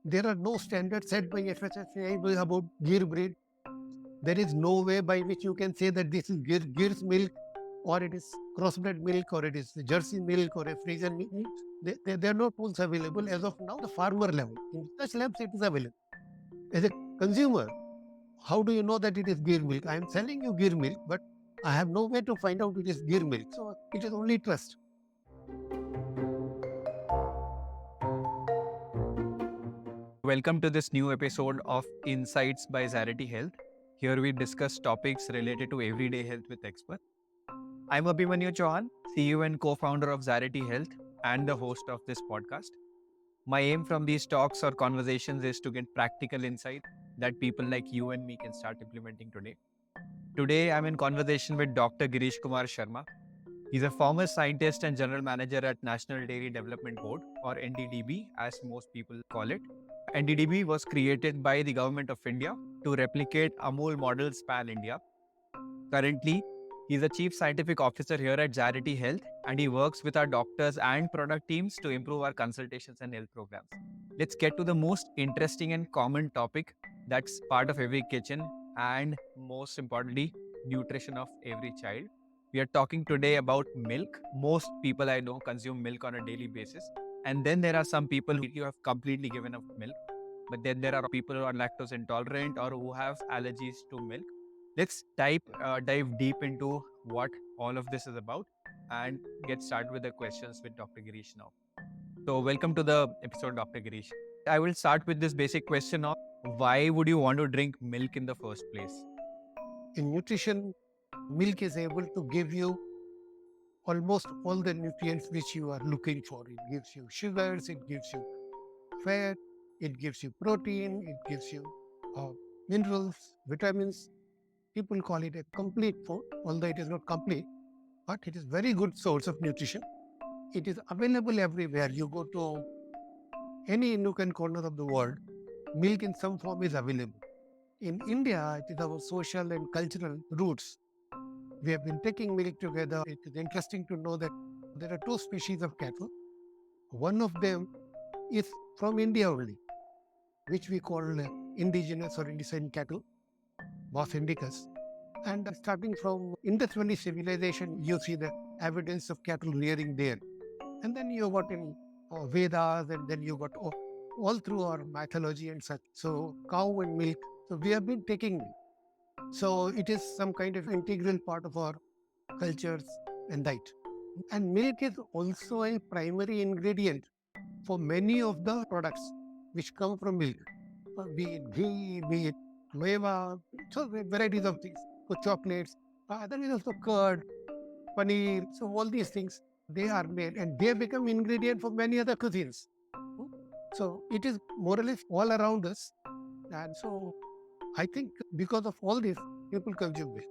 There are no standards set by FSSAI about Gir breed. There is no way by which you can say that this is Gir's milk, or it is crossbred milk, or it is Jersey milk, or a Frisian milk. There are no tools available as of now, the farmer level. In such labs, it is available. As a consumer, how do you know that it is Gir milk? I am selling you Gir milk, but I have no way to find out it is Gir milk. So it is only trust. Welcome to this new episode of Insights by Zarity Health. Here we discuss topics related to everyday health with experts. I'm Abhimanyu Chauhan, CEO and co-founder of Zarity Health and the host of this podcast. My aim from these talks or conversations is to get practical insight that people like you and me can start implementing today. Today, I'm in conversation with Dr. Girishkumar Sharma. He's a former scientist and general manager at National Dairy Development Board, or NDDB as most people call it. NDDB was created by the Government of India to replicate Amul models pan-India. Currently, he's the Chief Scientific Officer here at Zarity Health, and he works with our doctors and product teams to improve our consultations and health programs. Let's get to the most interesting and common topic that's part of every kitchen and most importantly, nutrition of every child. We are talking today about milk. Most people I know consume milk on a daily basis. And then there are some people who have completely given up milk. But then there are people who are lactose intolerant or who have allergies to milk. Let's dive deep into what all of this is about and get started with the questions with Dr. Girish now. So welcome to the episode, Dr. Girish. I will start with this basic question of why would you want to drink milk in the first place? In nutrition, milk is able to give you almost all the nutrients which you are looking for. It gives you sugars, it gives you fat, it gives you protein, it gives you minerals, vitamins. People call it a complete food, although it is not complete, but it is very good source of nutrition. It is available everywhere. You go to any nook and corner of the world, milk in some form is available. In India, it is our social and cultural roots. We have been taking milk together. It is interesting to know that there are two species of cattle. One of them is from India only, which we call indigenous or indocene cattle, Bos indicus. And starting from Indus Valley civilization, you see the evidence of cattle rearing there. And then you got in Vedas, and then you got all through our mythology and such. So cow and milk. So we have been taking milk. So it is some kind of integral part of our cultures and diet. And milk is also a primary ingredient for many of the products which come from milk. Be it ghee, be it meva, so varieties of things. For chocolates, there is also curd, paneer. So all these things, they are made and they become ingredient for many other cuisines. So it is more or less all around us. And so I think because of all this, people consume milk.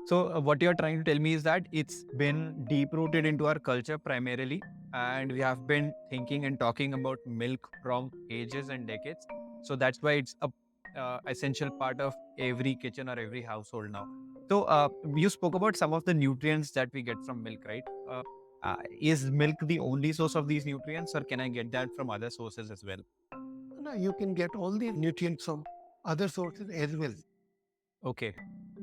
So what you're trying to tell me is that it's been deep rooted into our culture primarily, and we have been thinking and talking about milk from ages and decades. So that's why it's a essential part of every kitchen or every household now. So you spoke about some of the nutrients that we get from milk, right? Is milk the only source of these nutrients, or can I get that from other sources as well? No, you can get all these nutrients from other sources as well. Okay.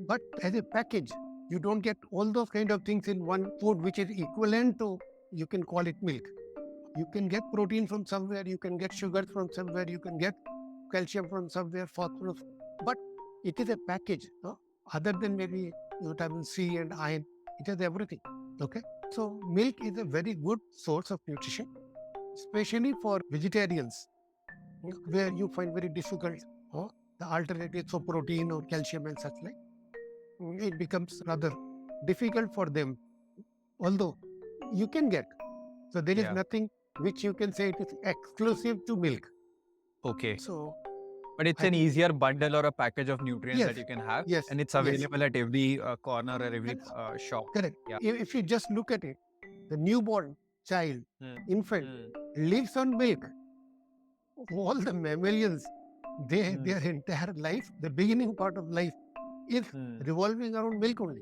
But as a package, you don't get all those kind of things in one food which is equivalent to, you can call it milk. You can get protein from somewhere, you can get sugar from somewhere, you can get calcium from somewhere, phosphorus. But it is a package, no? Other than maybe vitamin C and iron, it has everything. Okay. So milk is a very good source of nutrition, especially for vegetarians, where you find very difficult the alternatives for protein or calcium and such like. It becomes rather difficult for them, although you can get. So there is nothing which you can say it is exclusive to milk. Okay. So, but it's an easier bundle or a package of nutrients that you can have. Yes. And it's available at every corner or every shop. Correct. Yeah. If you just look at it, the newborn child, infant, lives on milk. All the mammalians, their entire life, the beginning part of life is revolving around milk only.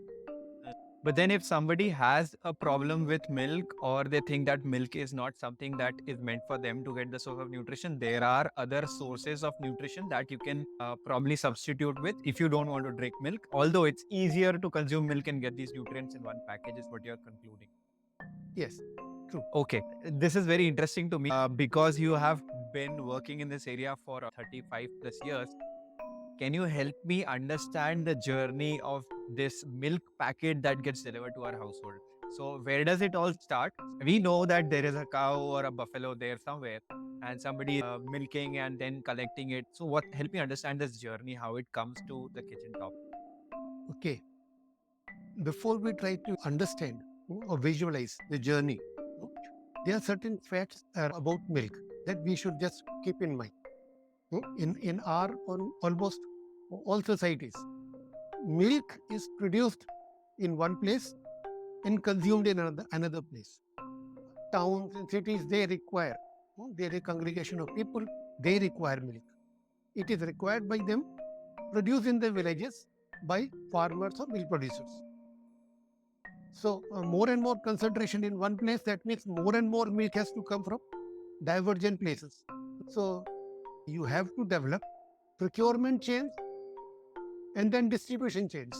But then if somebody has a problem with milk, or they think that milk is not something that is meant for them to get the source of nutrition, there are other sources of nutrition that you can probably substitute with if you don't want to drink milk. Although it's easier to consume milk and get these nutrients in one package, is what you're concluding. Yes, true. Okay, this is very interesting to me because you have been working in this area for 35 plus years. Can you help me understand the journey of this milk packet that gets delivered to our household? So, where does it all start? We know that there is a cow or a buffalo there somewhere, and somebody milking and then collecting it. So, what help me understand this journey, how it comes to the kitchen top? Okay. Before we try to understand or visualize the journey, there are certain facts about milk that we should just keep in mind. In our almost all societies, milk is produced in one place and consumed in another place. Towns and cities, they require, there is a congregation of people, they require milk. It is required by them, produced in the villages by farmers or milk producers. So more and more concentration in one place, that means more and more milk has to come from divergent places. So you have to develop procurement chains and then distribution chains.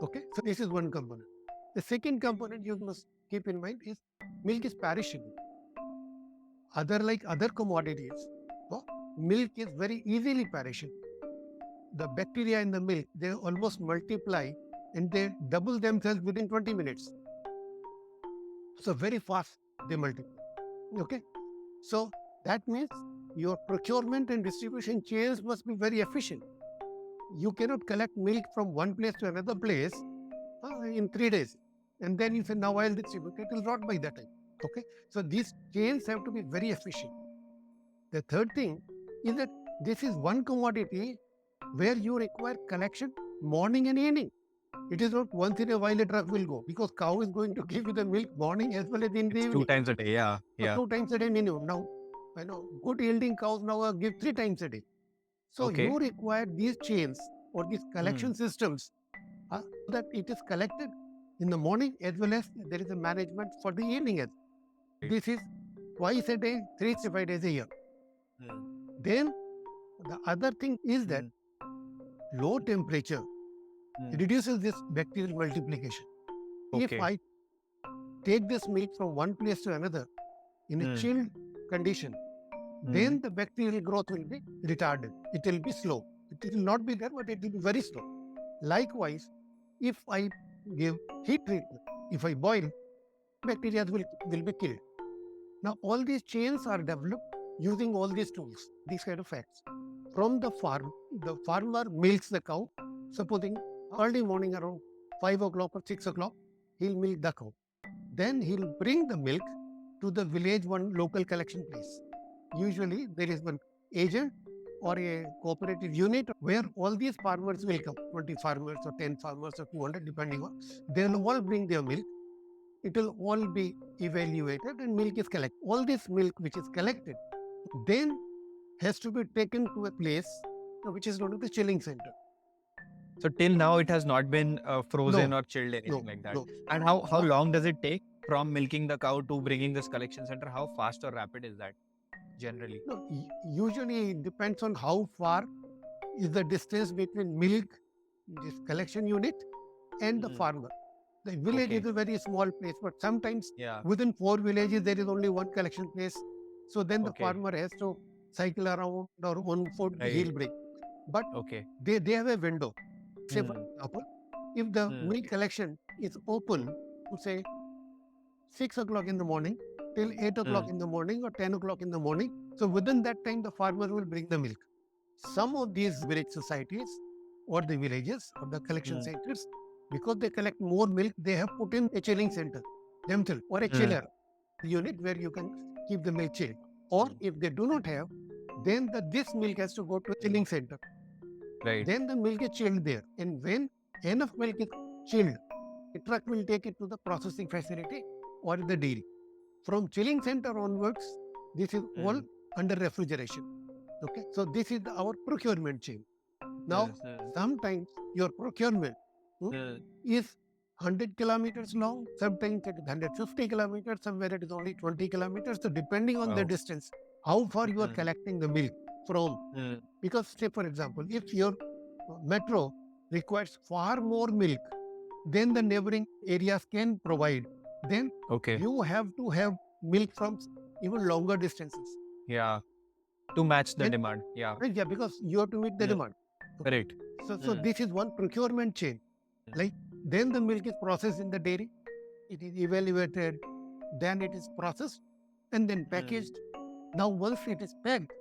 Okay, so this is one component. The second component you must keep in mind is milk is perishable. Like other commodities, milk is very easily perishable. The bacteria in the milk, they almost multiply and they double themselves within 20 minutes. So very fast they multiply. Okay, so that means your procurement and distribution chains must be very efficient. You cannot collect milk from one place to another place in 3 days, and then you say, now I'll distribute. It will rot by that time. Okay, so these chains have to be very efficient. The third thing is that this is one commodity where you require collection morning and evening. It is not once in a while a truck will go, because cow is going to give you the milk morning as well as in the It's evening. 2 times a day, yeah. So 2 times a day minimum. Now, I know good yielding cows now give 3 times a day. So Okay. you require these chains or these collection systems so that it is collected in the morning as well as there is a management for the evening. This is twice a day, 365 days a year. Then the other thing is that low temperature reduces this bacterial multiplication. If I take this milk from one place to another in a chilled condition, then the bacterial growth will be retarded. It will be slow. It will not be there, but it will be very slow. Likewise, if I give heat treatment, if I boil, bacteria will be killed. Now, all these chains are developed using all these tools, these kind of facts. From the farmer milks the cow, supposing early morning around 5 o'clock or 6 o'clock, he'll milk the cow. Then he'll bring the milk to the village one local collection place. Usually there is one agent or a cooperative unit where all these farmers will come, 20 farmers or 10 farmers or 200 depending on, they'll all bring their milk. It will all be evaluated and milk is collected. All this milk which is collected then has to be taken to a place which is known as the chilling center. So till now it has not been frozen or chilled, anything like that. And how long does it take from milking the cow to bringing this collection center? How fast or rapid is that generally? No, usually it depends on how far is the distance between milk, this collection unit, and the farmer. The village is a very small place, but sometimes within 4 villages there is only one collection place. So then the farmer has to cycle around or on foot he'll bring. But they have a window. Say for example, if the milk collection is open to say 6 o'clock in the morning till 8 o'clock in the morning or 10 o'clock in the morning, so within that time the farmer will bring the milk. Some of these village societies or the villages or the collection centers, because they collect more milk, they have put in a chilling center themselves or a chiller unit where you can keep the milk chilled. Or if they do not have, then this milk has to go to a chilling center. Right. Then the milk is chilled there. And when enough milk is chilled, a truck will take it to the processing facility or the dairy. From chilling center onwards, this is all under refrigeration. Okay, so this is our procurement chain. Now, sometimes your procurement is 100 kilometers long, sometimes it is 150 kilometers, somewhere it is only 20 kilometers. So depending on the Wow. distance, how far you are Mm, collecting the milk from. mm, Because say for example, if your metro requires far more milk than the neighboring areas can provide, then okay. you have to have milk from even longer distances. Yeah. To match the And demand. Yeah. yeah, because you have to meet the Mm, demand. Okay. correct. So Mm, this is one procurement chain. Like then the milk is processed in the dairy, it is evaluated, then it is processed and then mm, packaged. Now once it is packed,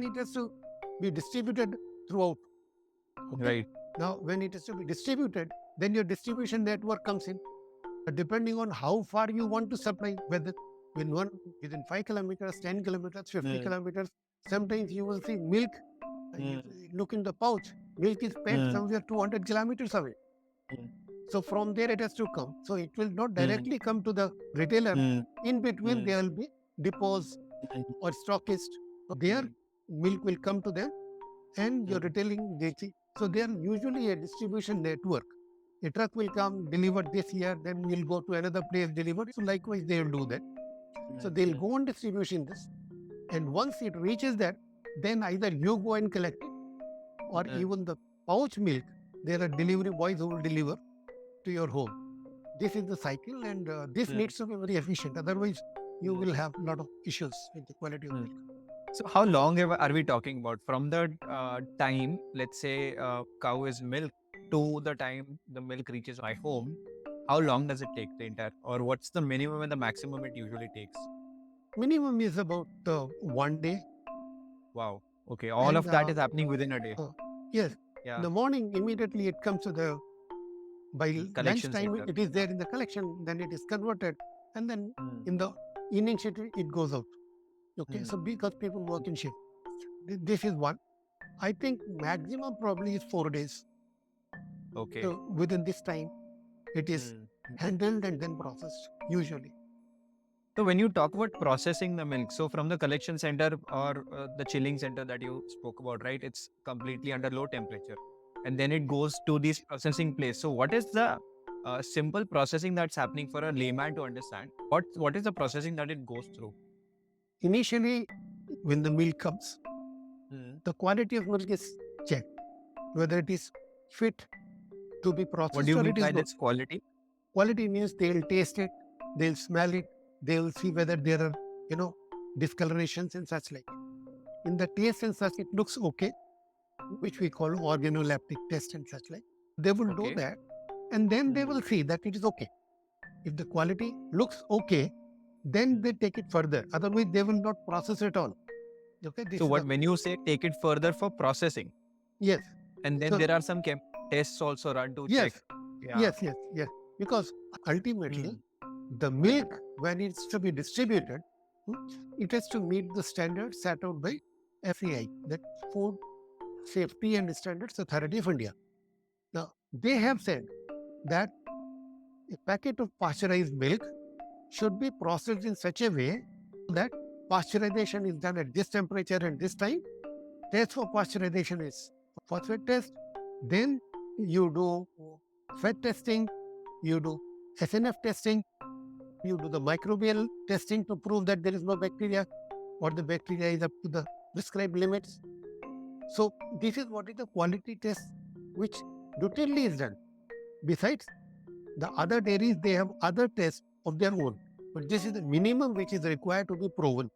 it has to be distributed throughout. Okay. right. Now when it is to be distributed, then your distribution network comes in. Depending on how far you want to supply, whether within 5 kilometers, 10 kilometers, 50 Mm, kilometers, sometimes you will see milk. You mm, look in the pouch, milk is packed mm, somewhere 200 kilometers away. mm, So from there it has to come. So it will not mm, directly come to the retailer. mm, In between, mm, there will be depots mm, or stockists. Their mm, milk will come to them and your mm, retailing agency. So they are usually a distribution network. A truck will come, deliver this year, then we'll go to another place, deliver. So likewise, they will do that. So mm, they'll mm, go on distribution this. And once it reaches that, then either you go and collect it, or mm, even the pouch milk, there are delivery boys who will deliver to your home. This is the cycle, and this mm, needs to be very efficient. Otherwise, you mm, will have a lot of issues with the quality of mm. milk. So how long are we talking about from the time, let's say, cow is milked to the time the milk reaches my home? How long does it take the entire, or what's the minimum and the maximum it usually takes? Minimum is about 1 day, Wow. Okay. All and of that is happening within a day. uh, yes, in Yeah. the morning immediately it comes to the by Collection lunchtime center. it is Yeah. there in the collection, then it is converted, and then Mm, in the evening shift it goes out. Okay, mm, so because people work in shift, this is one. I think maximum probably is 4 days. okay. So within this time, it is Mm. handled and then processed usually. So when you talk about processing the milk, so from the collection center or the chilling center that you spoke about, right? It's completely under low temperature, and then it goes to this processing place. So what is the simple processing that's happening for a layman to understand? What is the processing that it goes through? Initially, when the milk comes, Mm. the quality of milk is checked, whether it is fit to be What do processed you or mean it is by not. this quality? Quality means they'll taste it, they'll smell it, they'll see whether there are, discolorations and such like. In the taste and such, it looks okay, which we call organoleptic test and such like. They will do Okay. that, and then they Mm. will see that it is okay. If the quality looks okay, then they take it further. Otherwise, they will not process it all. Okay, this So is what the when you say take it further for processing, yes. and then So there are some tests also run to check. yes, Yeah. yes. Because ultimately, Mm. the milk, when it's to be distributed, it has to meet the standards set out by FSSAI, that Food Safety and Standards Authority of India. Now, they have said that a packet of pasteurized milk should be processed in such a way that pasteurization is done at this temperature and this time. Test for pasteurization is phosphate test. Then you do fat testing, you do SNF testing, you do the microbial testing to prove that there is no bacteria or the bacteria is up to the prescribed limits. So this is what is the quality test which routinely is done. Besides, the other dairies, they have other tests of their own. But this is the minimum which is required to be proven.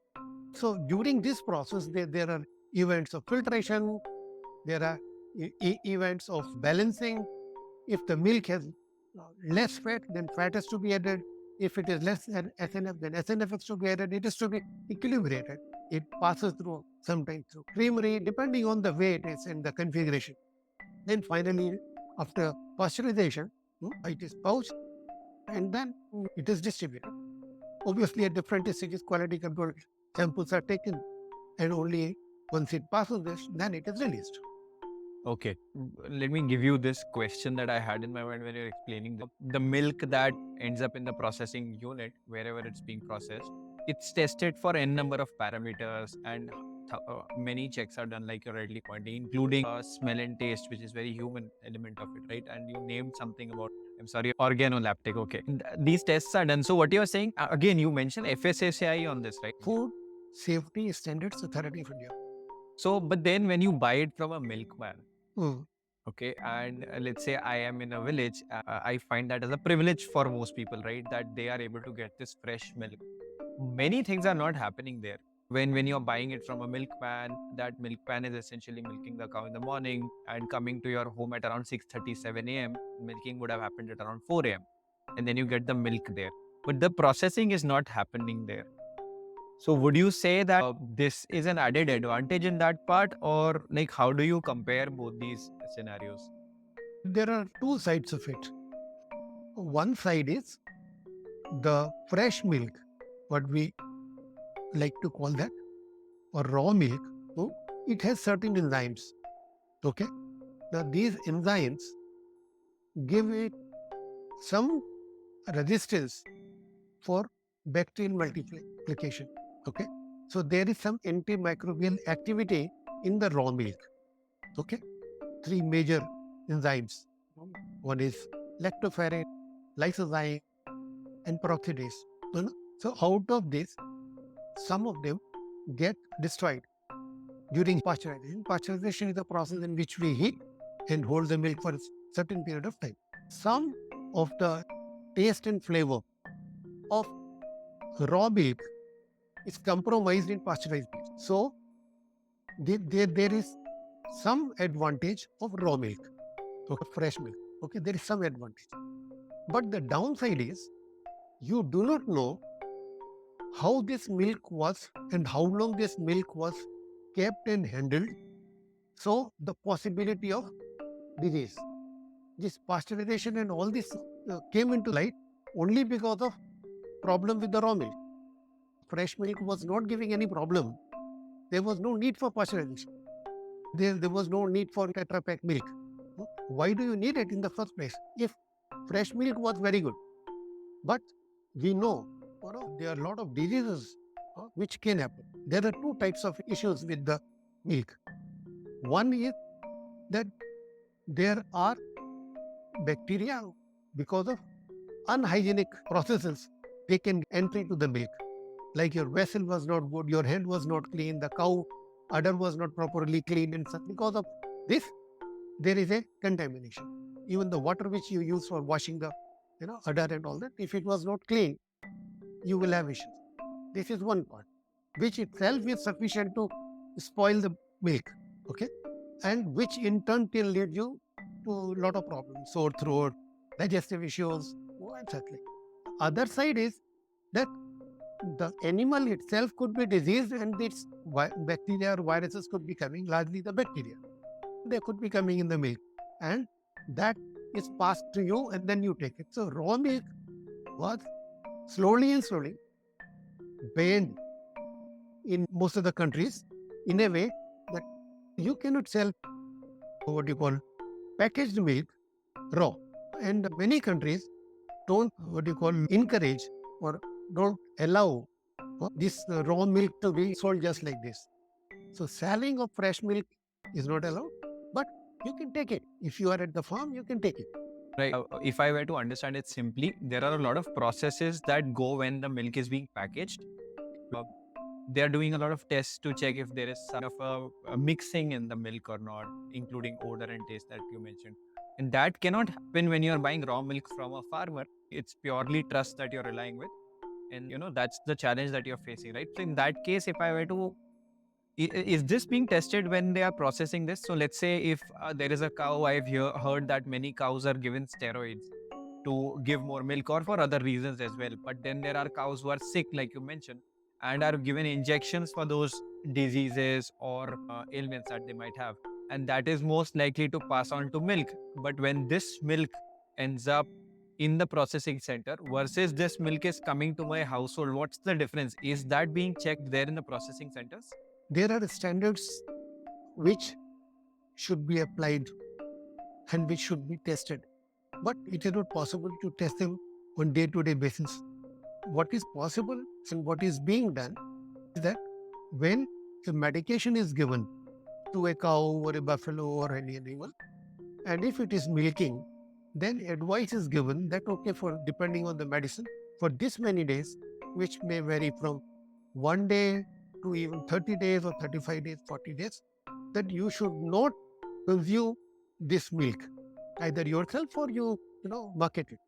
So during this process, there are events of filtration, there are events of balancing. If the milk has less fat, then fat has to be added. If it is less than SNF, then SNF has to be added. It is to be equilibrated. It passes through sometimes through creamery, depending on the way it is and the configuration. Then finally, after pasteurization, it is pouched and then it is distributed. Obviously, at different stages, quality control samples are taken, and only once it passes this, then it is released. Okay, let me give you this question that I had in my mind when you're explaining the milk that ends up in the processing unit, wherever it's being processed. It's tested for n number of parameters, and many checks are done, like you're rightly pointing, including smell and taste, which is very human element of it, right? And you named something about organolactic. Okay. These tests are done. So what you're saying, again, you mentioned FSSAI on this, right? Food Safety Standards Authority of India. So, but then when you buy it from a milkman, Mm. okay, and let's say I am in a village, I find that as a privilege for most people, right? That they are able to get this fresh milk. Many things are not happening there. When you're buying it from a milkman, that milkman is essentially milking the cow in the morning and coming to your home at around 6:37 a.m. Milking would have happened at around 4 a.m. And then you get the milk there. But the processing is not happening there. So would you say that this is an added advantage in that part, or like how do you compare both these scenarios? There are two sides of it. One side is the fresh milk, what we like to call that, or raw milk. So it has certain enzymes. Okay. Now these enzymes give it some resistance for bacterial multiplication. Okay. So there is some antimicrobial activity in the raw milk. Okay. Three major enzymes. One is lactoferrin, lysozyme, and peroxidase. So out of this, some of them get destroyed during pasteurization. Pasteurization is the process in which we heat and hold the milk for a certain period of time. Some of the taste and flavor of raw milk is compromised in pasteurized milk. So there is some advantage of raw milk, okay, fresh milk. Okay, there is some advantage. But the downside is you do not know how this milk was and how long this milk was kept and handled. So the possibility of disease, this pasteurization and all this came into light only because of problem with the raw milk. Fresh milk was not giving any problem. There was no need for pasteurization. There was no need for Tetrapack milk. Why do you need it in the first place? If fresh milk was very good, but we know, there are a lot of diseases which can happen. There are two types of issues with the milk. One is that there are bacteria because of unhygienic processes, they can enter into the milk. Like your vessel was not good, your hand was not clean, the cow udder was not properly cleaned, and because of this, there is a contamination. Even the water which you use for washing the udder and all that, if it was not clean, you will have issues. This is one part, which itself is sufficient to spoil the milk, okay, and which in turn can lead you to a lot of problems, sore throat, digestive issues, etc. Other side is that the animal itself could be diseased and its bacteria or viruses could be coming, largely the bacteria. They could be coming in the milk and that is passed to you and then you take it. So raw milk was slowly and slowly banned in most of the countries in a way that you cannot sell what you call packaged milk raw. And many countries don't encourage or don't allow this raw milk to be sold just like this. So selling of fresh milk is not allowed, but you can take it. If you are at the farm, you can take it. Right. If I were to understand it simply, there are a lot of processes that go when the milk is being packaged. They are doing a lot of tests to check if there is some of a mixing in the milk or not, including odor and taste that you mentioned. And that cannot happen when you're buying raw milk from a farmer. It's purely trust that you're relying with. And that's the challenge that you're facing, right? So in that case, if I were to is this being tested when they are processing this? So let's say if there is a cow, I've heard that many cows are given steroids to give more milk or for other reasons as well. But then there are cows who are sick, like you mentioned, and are given injections for those diseases or ailments that they might have. And that is most likely to pass on to milk. But when this milk ends up in the processing center versus this milk is coming to my household, what's the difference? Is that being checked there in the processing centers? There are standards which should be applied and which should be tested, but it is not possible to test them on day-to-day basis. What is possible and what is being done is that when a medication is given to a cow or a buffalo or any animal, and if it is milking, then advice is given that, okay, for depending on the medicine, for this many days, which may vary from 1 day to even 30 days or 35 days, 40 days, that you should not consume this milk, either yourself or market it.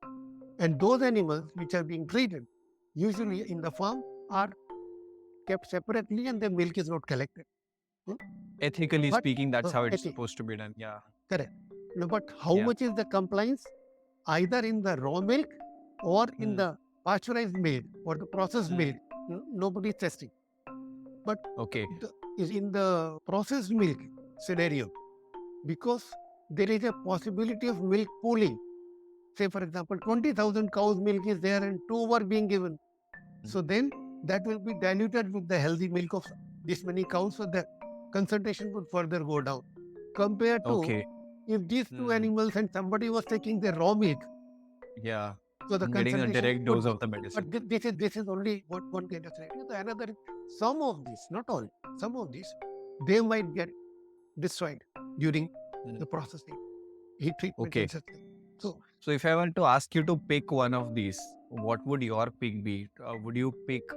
And those animals which are being treated, usually in the farm, are kept separately and the milk is not collected. Hmm? Ethically But speaking, that's how it's ethic, supposed to be done. Yeah. correct. No, but how Yeah. much is the compliance? Either in the raw milk or in Hmm. the pasteurized milk or the processed Hmm. milk, nobody is testing. But Okay. is in the processed milk scenario, because there is a possibility of milk pooling. Say, for example, 20,000 cows' milk is there and two were being given. So then that will be diluted with the healthy milk of this many cows, so the concentration would further go down. Compared to Okay. if these two Hmm. animals and somebody was taking the raw milk, Yeah. so the Getting a concentration direct would dose go. of the medicine. But this is only one kind of scenario. The another, some of these, not all, some of these, they might get destroyed during Hmm. the processing, heat treatment, Okay. and such things. So So if I want to ask you to pick one of these, what would your pick be? Would you pick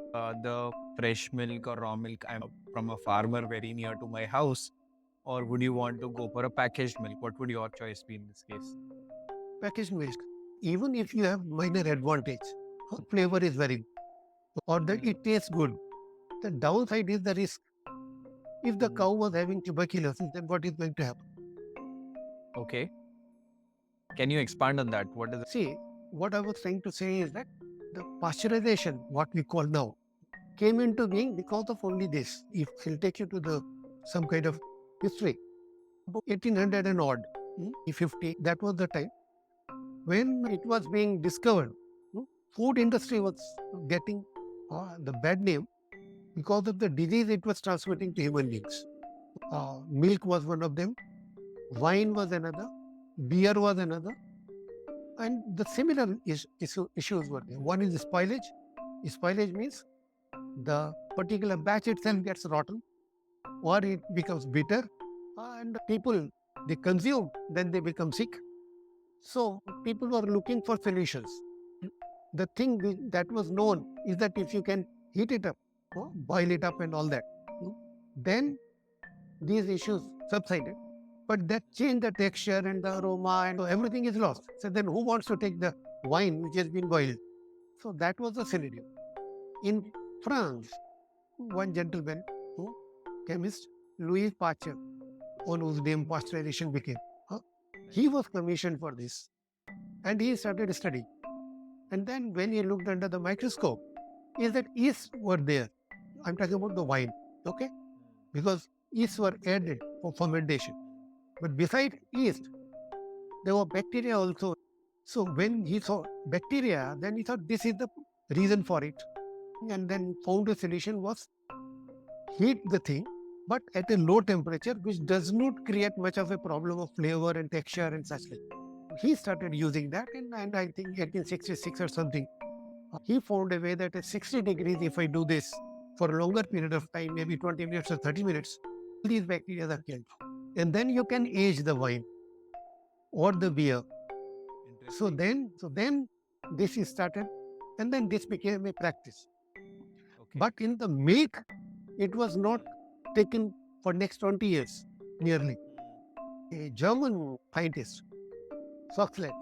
the fresh milk or raw milk from a farmer very near to my house? Or would you want to go for a packaged milk? What would your choice be in this case? packaged milk, even if you have minor advantage, flavor is very good, or that Hmm. it tastes good. The downside is the risk. If the Hmm. cow was having tuberculosis, then what is going to happen? Okay. Can you expand on that? What is it? See, what I was trying to say is that the pasteurization, what we call now, came into being because of only this. If he'll take you to the some kind of history, about 1800 and odd, 50, that was the time when it was being discovered. Food industry was getting the bad name because of the disease it was transmitting to human beings. Milk was one of them, wine was another, beer was another, and the similar issues were there. One is spoilage. Spoilage means the particular batch itself gets rotten or it becomes bitter, and people, they consume, then they become sick. So people were looking for solutions. The thing that was known is that if you can heat it up, boil it up and all that, then these issues subsided. But that changed the texture and the aroma and everything is lost. So then who wants to take the wine which has been boiled? So that was the scenario. In France, one gentleman, chemist, Louis Pasteur, on whose name pasteurization became, he was commissioned for this and he started studying. And then when he looked under the microscope, is that yeast were there. I'm talking about the wine, okay? Because yeast were added for fermentation. But beside yeast, there were bacteria also. So when he saw bacteria, then he thought this is the reason for it. And then found a solution was heat the thing, but at a low temperature, which does not create much of a problem of flavor and texture and such like. He started using that and I think 1866 or something. He found a way that at 60 degrees, if I do this for a longer period of time, maybe 20 minutes or 30 minutes, these bacteria are killed. And then you can age the wine or the beer. So then this is started, and then this became a practice. Okay. But in the milk, it was not taken for next 20 years, nearly. A German scientist, Soxlet,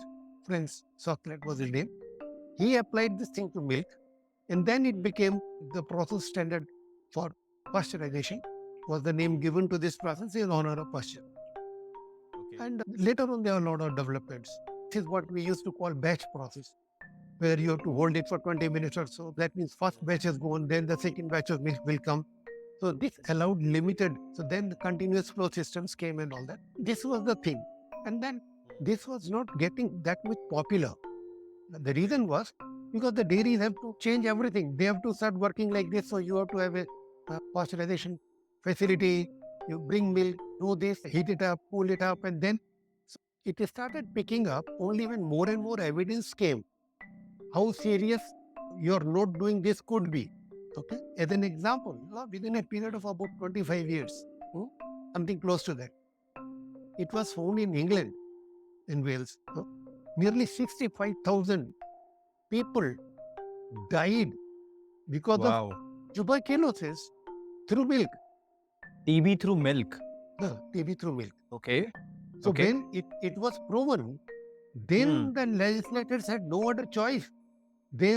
Franz Soxlet was his name, he applied this thing to milk, and then it became the process standard for pasteurization, was the name given to this process in honor of Pasteur. Okay. And later on, there are a lot of developments. This is what we used to call batch process, where you have to hold it for 20 minutes or so. That means first batch has gone, then the second batch of milk will come. So this allowed limited. So then the continuous flow systems came and all that. This was the thing. And then this was not getting that much popular. The reason was because the dairies have to change everything. They have to start working like this. So you have to have a pasteurization facility. You bring milk, do this, heat it up, cool it up, and then so it started picking up only when more and more evidence came how serious your not doing this could be. Okay, as an example, within a period of about 25 years, something close to that, it was found in England, in Wales, Nearly 65,000 people died because of Wow. tuberculosis through milk. TB through milk. TB through milk. Okay. So Okay. when it was proven, Hmm. then the legislators had no other choice. They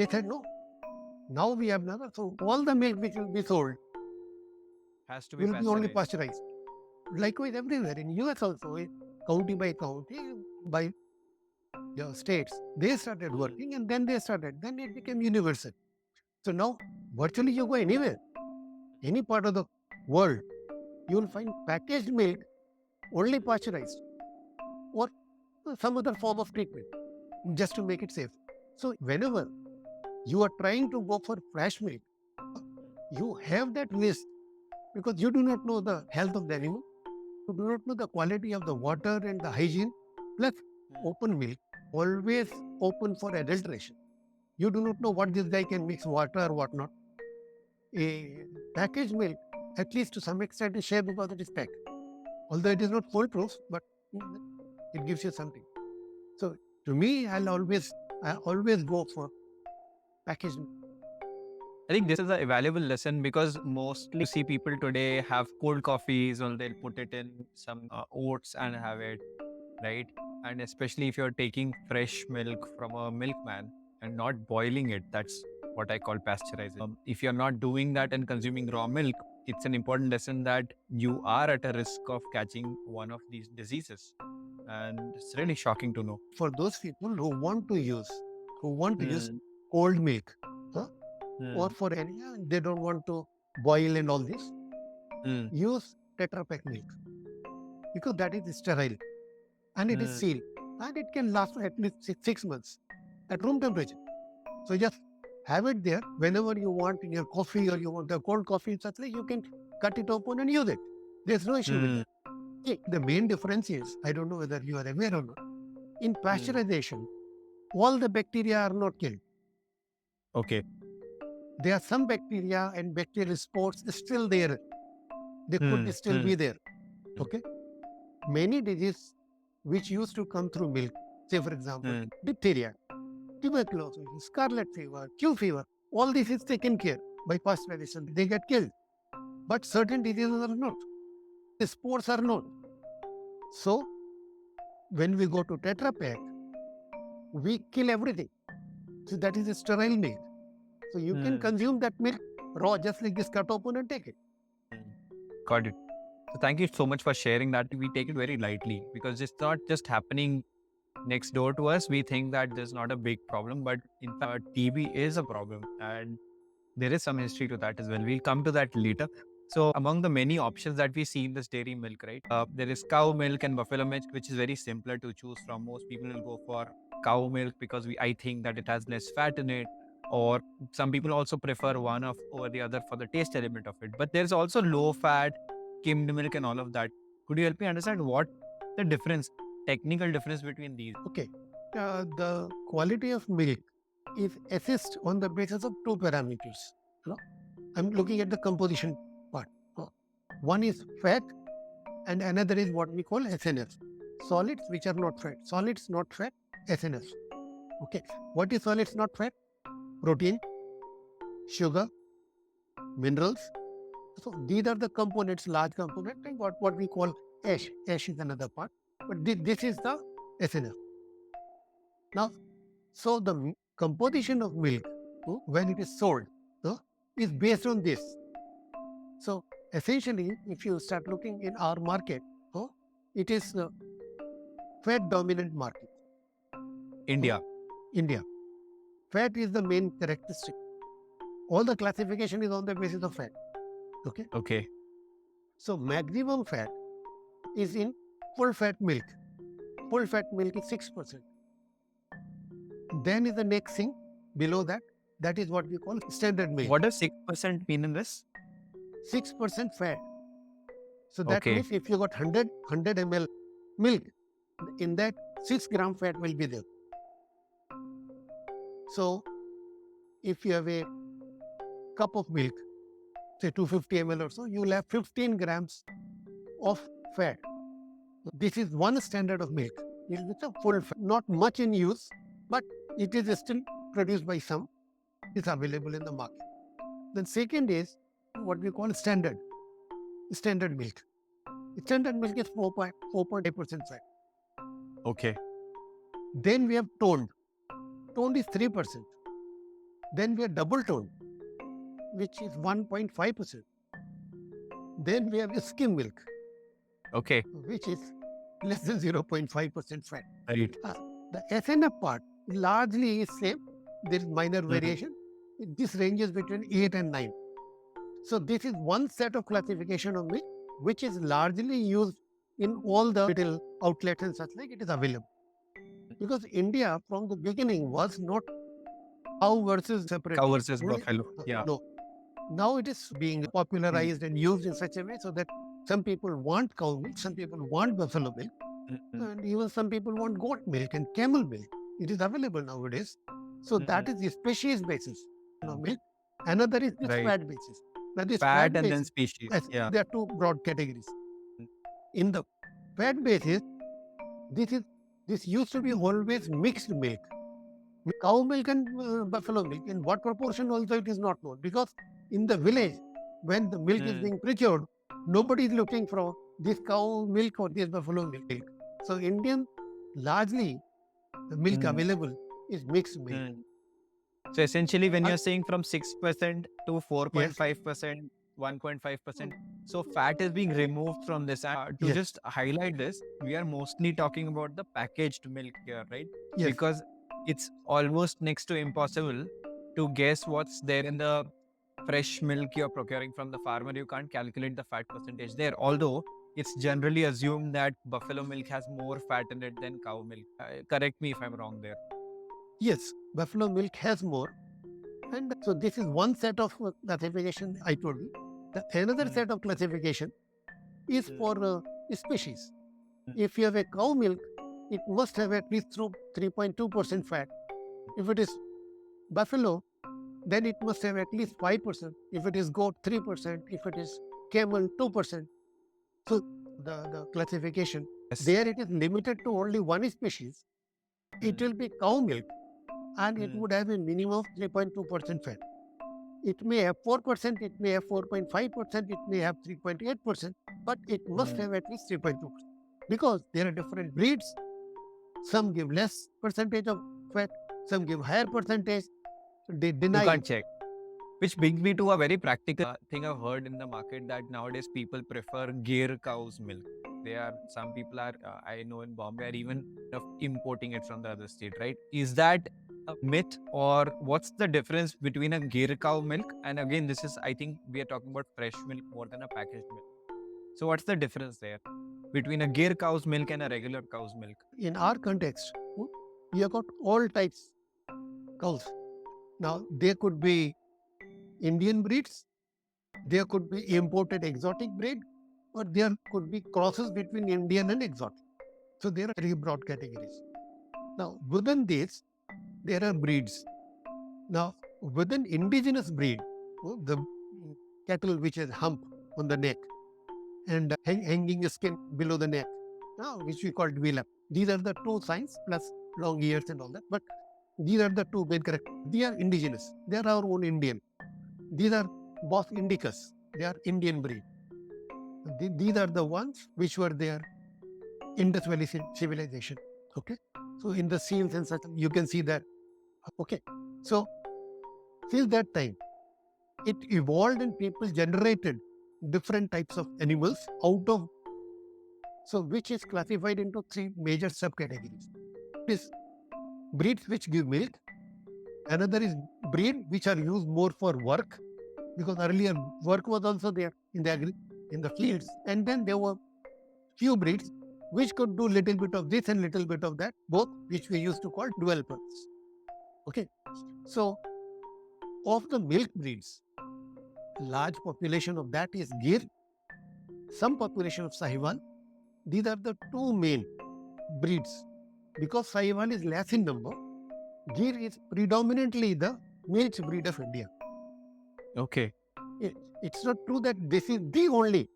said no. Now we have another. So all the milk which will be sold Has to be will be only pasteurized. pasteurized. Likewise everywhere in US also, county by county, by the states, they started working and then then it became universal. So now virtually you go anywhere, any part of the world, you will find packaged milk only pasteurized or some other form of treatment just to make it safe. So whenever you are trying to go for fresh milk, you have that risk because you do not know the health of the animal, you do not know the quality of the water and the hygiene. Plus, open milk always open for adulteration. You do not know what this guy can mix water or what not. A packaged milk, at least to some extent, is safe because it is packed. Although it is not foolproof, but it gives you something. So to me, I always go for packaged milk. I think this is a valuable lesson because mostly you see people today have cold coffees or they'll put it in some oats and have it, right? And especially if you're taking fresh milk from a milkman and not boiling it, that's what I call pasteurization. If you're not doing that and consuming raw milk, it's an important lesson that you are at a risk of catching one of these diseases. And it's really shocking to know. For those people who want to use Mm, cold milk, huh? Or mm, for any, they don't want to boil and all this, mm, use Tetrapack milk because that is sterile and it is mm, sealed and it can last for at least 6 months at room temperature. So just have it there whenever you want in your coffee or you want a cold coffee, such like you can cut it open and use it. There's no issue with mm, that. See, the main difference is, I don't know whether you are aware or not, in mm. pasteurization, all the bacteria are not killed. Okay. There are some bacteria and bacterial spores still there. They could Mm, still mm, be there. Okay. Many diseases which used to come through milk, say for example, mm. diphtheria, tuberculosis, scarlet fever, Q fever, all this is taken care by pasteurization. They get killed. But certain diseases are not. The spores are not. So when we go to Tetrapack, we kill everything. So that is a sterile milk. So you can Mm. consume that milk raw, just like this, cut open and take it. Got it. So thank you so much for sharing that. We take it very lightly because it's not just happening next door to us. We think that there's not a big problem, but in fact, TB is a problem and there is some history to that as well. We'll come to that later. So among the many options that we see in this dairy milk, right, there is cow milk and buffalo milk, which is very simpler to choose from. Most people will go for cow milk because I think that it has less fat in it, or some people also prefer one of over the other for the taste element of it. But there's also low fat, skimmed milk, and all of that. Could you help me understand what the difference, technical difference between these? Okay. The quality of milk is assessed on the basis of two parameters. No? I'm looking at the composition part. No? One is fat and another is what we call SNF. Solids which are not fat. Solids not fat, SNF. Okay. What is solids not fat? Protein, sugar, minerals. So these are the components, large component, and what we call ash. Ash is another part. But this is the SNF. Now, so the composition of milk when it is sold is based on this. So essentially, if you start looking in our market, it is a fat dominant market. India. India. Fat is the main characteristic. All the classification is on the basis of fat. Okay. Okay. So maximum fat is in full fat milk. Full fat milk is 6%. Then is the next thing below that. That is what we call standard milk. What does 6% mean in this? 6% fat. So that Okay. means if you got 100 ml milk, in that 6 gram fat will be there. So if you have a cup of milk, say 250 ml or so, you will have 15 grams of fat. This is one standard of milk. It is a full fat, not much in use, but it is still produced by some. It's available in the market. Then second is what we call standard milk. Standard milk is 4.8% fat. Okay. Then we have toned. Toned is 3%. Then we have double toned, which is 1.5%. Then we have skim milk, Okay. which is less than 0.5% fat. Right. The SNF part largely is same. There is minor Mhm. variation. This ranges between 8 and 9. So this is one set of classification of milk, which is largely used in all the retail outlets and such like. It is available. Because India from the beginning was not cow versus separate. Cow versus Only- buffalo. Yeah. No. Now it is being popularized and used in such a way so that some people want cow milk, some people want buffalo milk, Mhm. and even some people want goat milk and camel milk. It is available nowadays. So that is the species basis of milk. Another is this Right. fat basis. Now this Fat fat and then basis, species. yes, Yeah. there are two broad categories. In the fat basis, this used to be always mixed milk. Cow milk and buffalo milk. In what proportion also it is not known, because in the village, when the milk is being procured, nobody is looking for this cow milk or this buffalo milk. So Indian, largely, the milk available is mixed milk. So essentially, when I- you're saying from 6% to 4.5%, 1.5%, so fat is being removed from this. To Yes. just highlight this, we are mostly talking about the packaged milk here, right? Yes. Because it's almost next to impossible to guess what's there in the fresh milk you're procuring from the farmer. You can't calculate the fat percentage there. Although it's generally assumed that buffalo milk has more fat in it than cow milk. Correct me if I'm wrong there. Yes, buffalo milk has more. And so this is one set of classification I told you. The another set of classification is for species. If you have a cow milk, it must have at least 3.2% fat. If it is buffalo, then it must have at least 5%. If it is goat, 3%. If it is camel, 2%. So the classification, Yes. there it is limited to only one species. It will be cow milk, and it would have a minimum of 3.2% fat. It may have 4%, it may have 4.5%, it may have 3.8%, but it must have at least 3.2%. Because there are different breeds. Some give less percentage of fat, some give higher percentage. They You deny can't it. check. Which brings me to a very practical thing I've heard in the market, that nowadays people prefer Gir cow's milk. Some people are, I know in Bombay, are even importing it from the other state, right? Is that a myth, or what's the difference between a Gir cow milk? And again, I think we are talking about fresh milk more than a packaged milk. So what's the difference there between a Gir cow's milk and a regular cow's milk? In our context, we have got all types cows. Now, there could be Indian breeds, there could be imported exotic breed, or there could be crosses between Indian and exotic. So there are three broad categories. Now, within this, there are breeds. Now, within indigenous breed, the cattle which has hump on the neck and hanging skin below the neck, which we call dwellup. These are the two signs, plus long ears and all that. But these are the two main characters. They are indigenous. They are our own Indian. These are Bos indicus. They are Indian breed. These are the ones which were there Indus Valley civilization. Okay. So in the seals and such, you can see that. Okay. So till that time, it evolved and people generated different types of animals out of, so which is classified into three major subcategories. This breeds which give milk. Another is breed which are used more for work, because earlier work was also there in the fields, and then there were few breeds which could do little bit of this and little bit of that, both which we used to call dual purpose. Okay, so of the milk breeds, large population of that is Gir, some population of Sahiwal. These are the two main breeds. Because Sahiwal is less in number, Gir is predominantly the milk breed of India. Okay. It's not true that this is the only,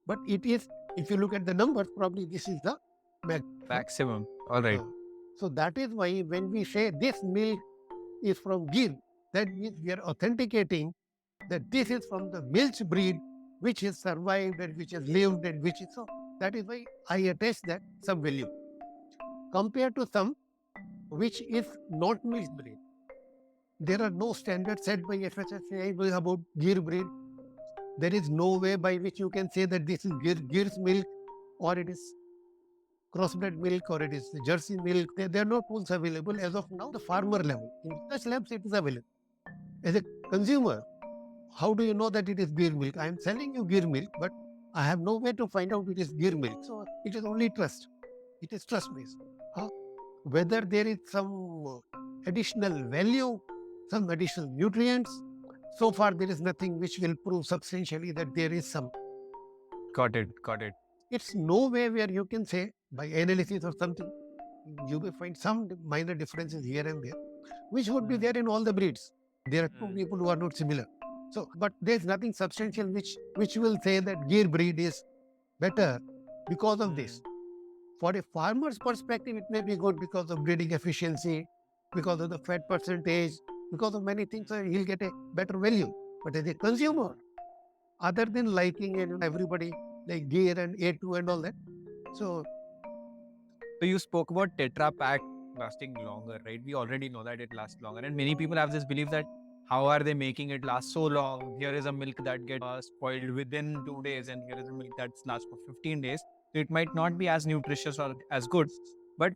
but it is, if you look at the numbers, probably this is the Maximum. All right. So that is why when we say this milk is from Gir, that means we are authenticating that this is from the milch breed which has survived and which has lived and which is so. That is why I attach that some value compared to some which is not milch breed. There are no standards set by FSSAI about Gir breed. There is no way by which you can say that this is Gir's milk or it is crossbred milk or it is Jersey milk. There are no tools available as of now. The farmer level. In such labs, it is available. As a consumer, how do you know that it is Gir milk? I am selling you Gir milk, but I have no way to find out it is Gir milk. So it is only trust. It is trust based. Whether there is some additional value, some additional nutrients, so far there is nothing which will prove substantially that there is some. Got it. Got it. It's no way where you can say by analysis or something, you will find some minor differences here and there, which would be there in all the breeds. There are two people who are not similar. So, but there's nothing substantial which will say that Gir breed is better because of this. For a farmer's perspective, it may be good because of breeding efficiency, because of the fat percentage, because of many things, so he'll get a better value. But as a consumer, other than liking and everybody like Gir and A2 and all that, so you spoke about Tetrapak lasting longer, right? We already know that it lasts longer, and many people have this belief that how are they making it last so long? Here is a milk that gets spoiled within 2 days, and here is a milk that lasts for 15 days. So it might not be as nutritious or as good, but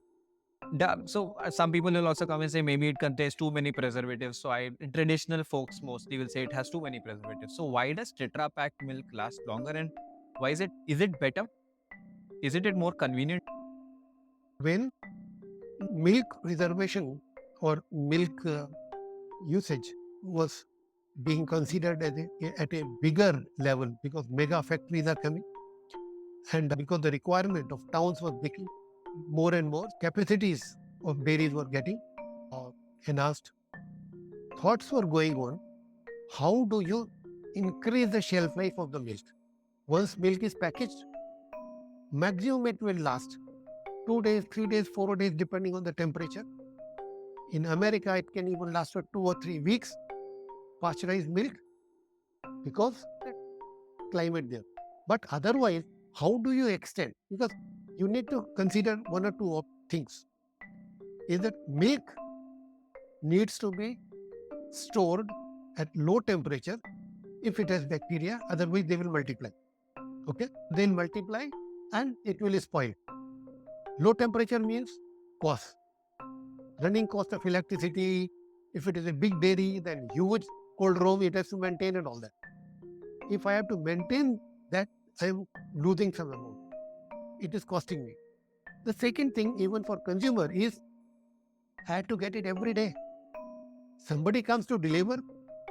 some people will also come and say maybe it contains too many preservatives. So traditional folks mostly will say it has too many preservatives. So why does Tetra Pak milk last longer, and why is it better? Isn't it more convenient? when milk preservation or milk usage was being considered as at a bigger level because mega factories are coming and because the requirement of towns was becoming more and more, capacities of dairies were getting enhanced. Thoughts were going on. How do you increase the shelf life of the milk? Once milk is packaged, maximum it will last 2 days, 3 days, 4 days, depending on the temperature. In America, it can even last for 2 or 3 weeks, pasteurized milk, because the climate there. But otherwise, how do you extend? Because you need to consider one or two things. Is that milk needs to be stored at low temperature if it has bacteria, otherwise they will multiply. Okay, they'll multiply and it will spoil. Low temperature means cost, running cost of electricity. If it is a big dairy, then huge cold room it has to maintain and all that. If I have to maintain that, I am losing some amount. It is costing me. The second thing, even for consumer, is I have to get it every day. Somebody comes to deliver,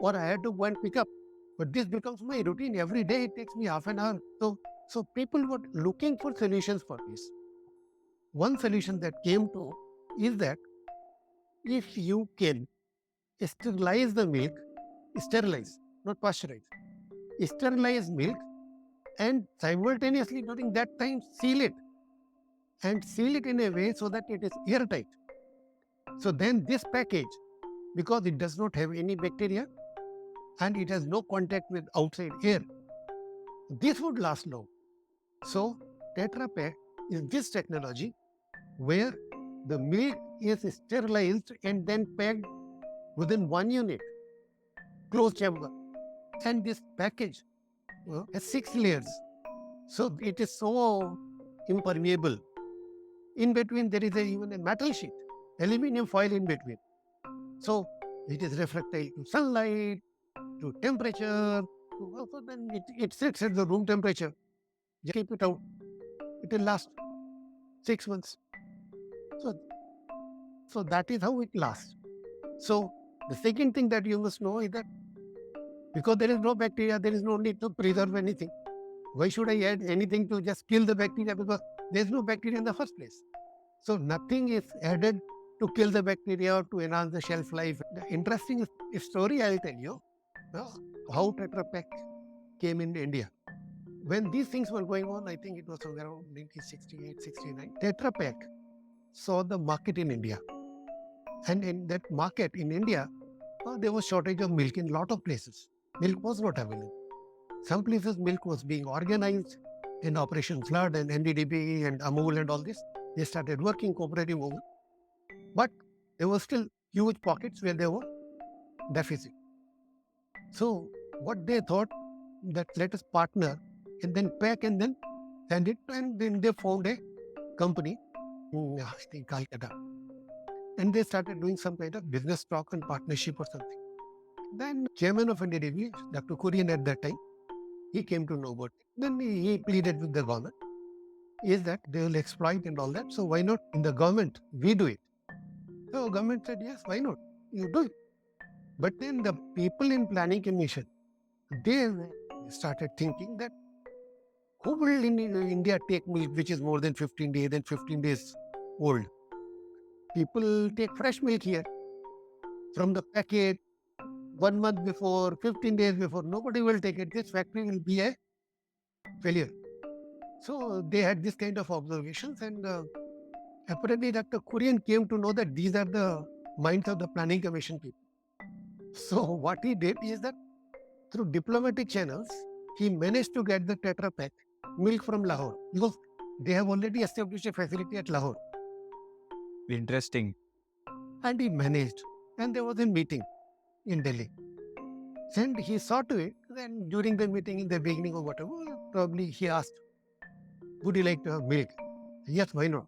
or I have to go and pick up. But this becomes my routine. Every day it takes me half an hour. So people were looking for solutions for this. One solution that came to is that if you can sterilize the milk, sterilize, not pasteurize, sterilize milk and simultaneously during that time seal it and seal it in a way so that it is airtight. So then this package, because it does not have any bacteria and it has no contact with outside air, this would last long. So Tetrapak is this technology where the milk is sterilized and then packed within one unit, closed chamber. And this package has 6 layers. So it is so impermeable. In between, there is even a metal sheet, aluminum foil in between. So it is refractile to sunlight, to temperature. So then it sits at the room temperature. Just keep it out. It will last 6 months. So that is how it lasts. So the second thing that you must know is that because there is no bacteria, there is no need to preserve anything. Why should I add anything to just kill the bacteria? Because there is no bacteria in the first place. So nothing is added to kill the bacteria or to enhance the shelf life. The interesting story I'll tell you how Tetrapak came in India. When these things were going on, I think it was somewhere around 1968, 69. Tetrapak saw the market in India. And in that market in India, there was shortage of milk in a lot of places. Milk was not available. Some places milk was being organized in Operation Flood and NDDB and Amul and all this. They started working cooperative movement. But there were still huge pockets where there were deficit. So what they thought that let us partner and then pack and then send it, and then they found a company in I think Calcutta. And they started doing some kind of business talk and partnership or something. Then chairman of NDDB, Dr. Kurien at that time, he came to know about it. Then he pleaded with the government, is that they will exploit and all that. So why not in the government, we do it. So government said, yes, why not? You do it. But then the people in planning commission, they started thinking that who will in India take milk which is more than 15 days and 15 days old? People take fresh milk here from the packet 1 month before, 15 days before. Nobody will take it. This factory will be a failure. So they had this kind of observations, and apparently Dr. Kurien came to know that these are the minds of the planning commission people. So what he did is that through diplomatic channels, he managed to get the Tetrapak milk from Lahore, because they have already established a facility at Lahore. Interesting. And he managed. And there was a meeting in Delhi. And he saw to it. Then during the meeting, in the beginning or whatever, probably he asked, would you like to have milk? Yes, why not?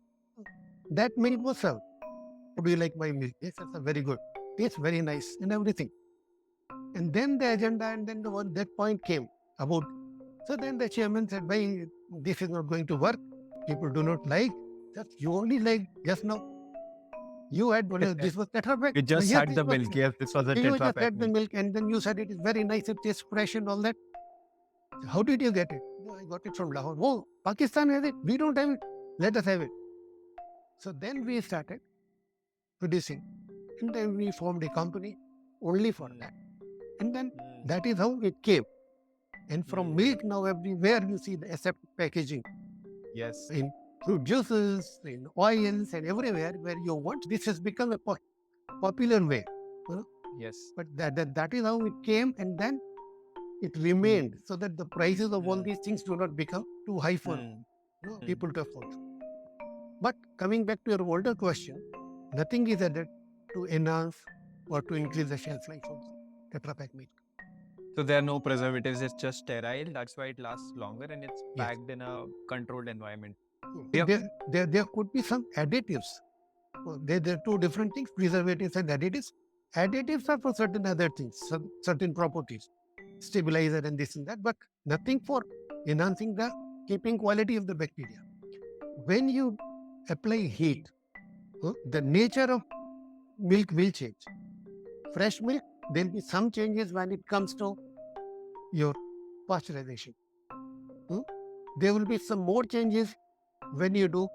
That milk was served. Would you like my milk? Yes, that's very good. It's very nice and everything. And then the agenda, and then that point came about. So then the chairman said, why this is not going to work? People do not like. Just you only like just now. You had this was Tetrapack. You just Yes, had this the was- milk. Yes, this was a You just Tetrapack had the milk. milk, and then you said it is very nice, it tastes fresh and all that. How did you get it? "No, I got it from Lahore. Oh, Pakistan has it. We don't have it. Let us have it. So then we started producing. And then we formed a company only for that. And then that is how it came. And from milk now everywhere you see the aseptic packaging. Yes. In fruit juices, in oils, and everywhere where you want. This has become a popular way. Yes. But that is how it came, and then it remained, so that the prices of all these things do not become too high for people to afford. But coming back to your older question, nothing is added to enhance or to increase the shelf life of Tetrapack milk. So there are no preservatives. It's just sterile. That's why it lasts longer, and it's Yes. packed in a controlled environment. There could be some additives. There are two different things, preservatives and additives. Additives are for certain other things, certain properties, stabilizer and this and that, but nothing for enhancing the keeping quality of the bacteria. When you apply heat, the nature of milk will change. Fresh milk, there will be some changes when it comes to your pasteurization. There will be some more changes when you do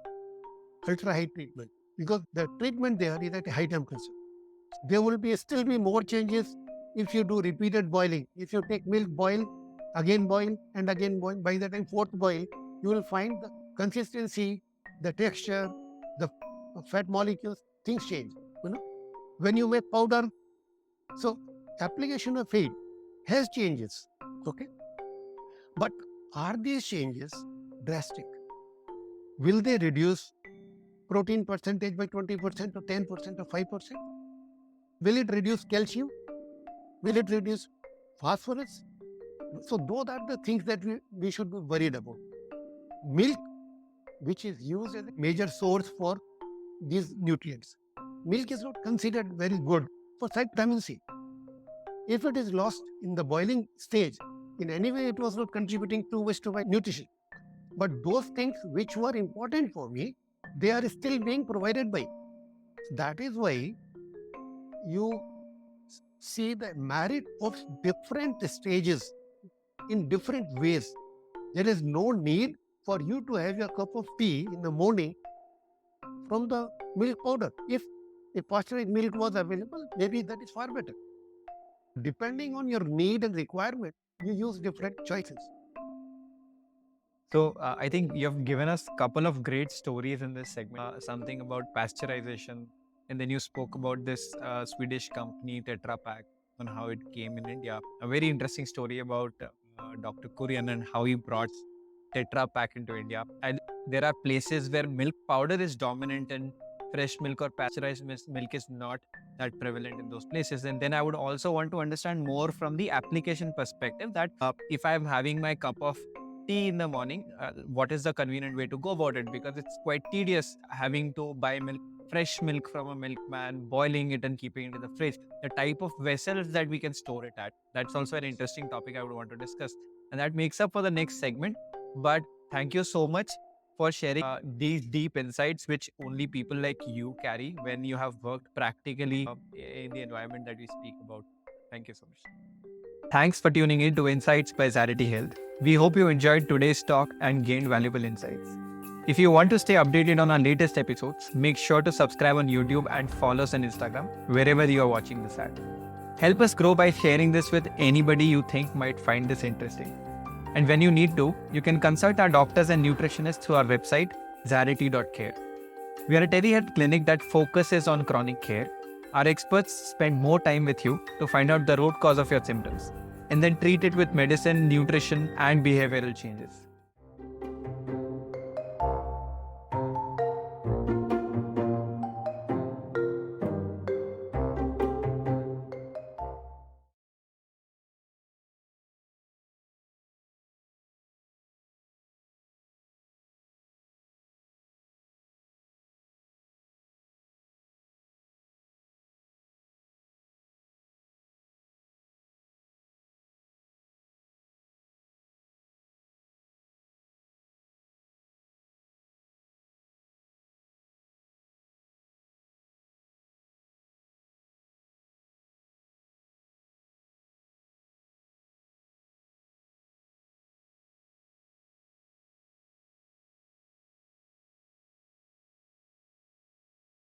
ultra high treatment, because the treatment there is at a high temperature. There will still be more changes if you do repeated boiling. If you take milk, boil, and again boil, by the time fourth boil, you will find the consistency, the texture, the fat molecules, things change. When you make powder, so application of heat has changes. Okay, but are these changes drastic? Will they reduce protein percentage by 20% or 10% or 5%? Will it reduce calcium? Will it reduce phosphorus? So those are the things that we should be worried about. Milk, which is used as a major source for these nutrients. Milk is not considered very good for vitamin C. If it is lost in the boiling stage, in any way it was not contributing too much to my nutrition. But those things which were important for me, they are still being provided by. That is why you see the merit of different stages in different ways. There is no need for you to have your cup of tea in the morning from the milk powder. If pasteurized milk was available, maybe that is far better. Depending on your need and requirement, you use different choices. So I think you've given us a couple of great stories in this segment. Something about pasteurization, and then you spoke about this Swedish company Tetrapack and how it came in India. A very interesting story about Dr. Kurien and how he brought Tetrapack into India. And there are places where milk powder is dominant and fresh milk or pasteurized milk is not that prevalent in those places. And then I would also want to understand more from the application perspective that if I'm having my cup of tea in the morning, what is the convenient way to go about it? Because it's quite tedious having to buy milk, fresh milk from a milkman, boiling it and keeping it in the fridge. The type of vessels that we can store it at. That's also an interesting topic I would want to discuss. And that makes up for the next segment. But thank you so much for sharing these deep insights, which only people like you carry when you have worked practically in the environment that we speak about. Thank you so much. Thanks for tuning in to Insights by Zarity Health. We hope you enjoyed today's talk and gained valuable insights. If you want to stay updated on our latest episodes, make sure to subscribe on YouTube and follow us on Instagram, wherever you are watching this at. Help us grow by sharing this with anybody you think might find this interesting. And when you need to, you can consult our doctors and nutritionists through our website, zarity.care. We are a telehealth clinic that focuses on chronic care. Our experts spend more time with you to find out the root cause of your symptoms and then treat it with medicine, nutrition, and behavioral changes.